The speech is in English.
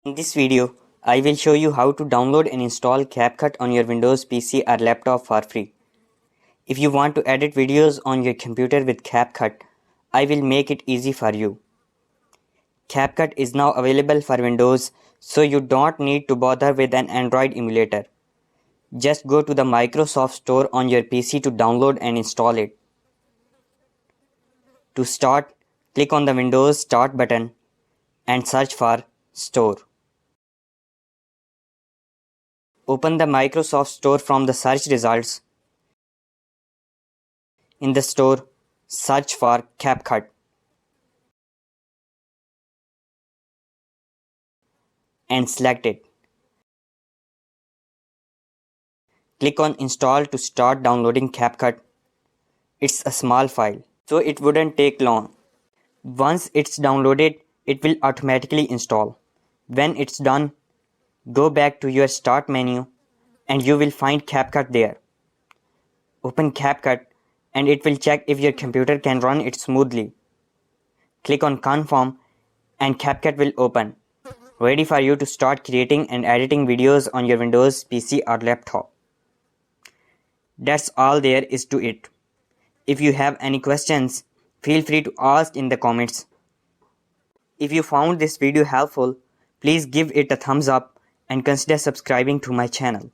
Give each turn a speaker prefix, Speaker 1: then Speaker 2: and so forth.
Speaker 1: In this video, I will show you how to download and install CapCut on your Windows PC or laptop for free. If you want to edit videos on your computer with CapCut, I will make it easy for you. CapCut is now available for Windows, so you don't need to bother with an Android emulator. Just go to the Microsoft Store on your PC to download and install it. To start, click on the Windows Start button and search for Store. Open the Microsoft Store from the search results. In the store, search for CapCut and select it. Click on Install to start downloading CapCut. It's a small file, so it wouldn't take long. Once it's downloaded, it will automatically install. When it's done, go back to your Start menu and you will find CapCut there. Open CapCut and it will check if your computer can run it smoothly. Click on Confirm and CapCut will open, ready for you to start creating and editing videos on your Windows PC or laptop. That's all there is to it. If you have any questions, feel free to ask in the comments. If you found this video helpful, please give it a thumbs up and consider subscribing to my channel.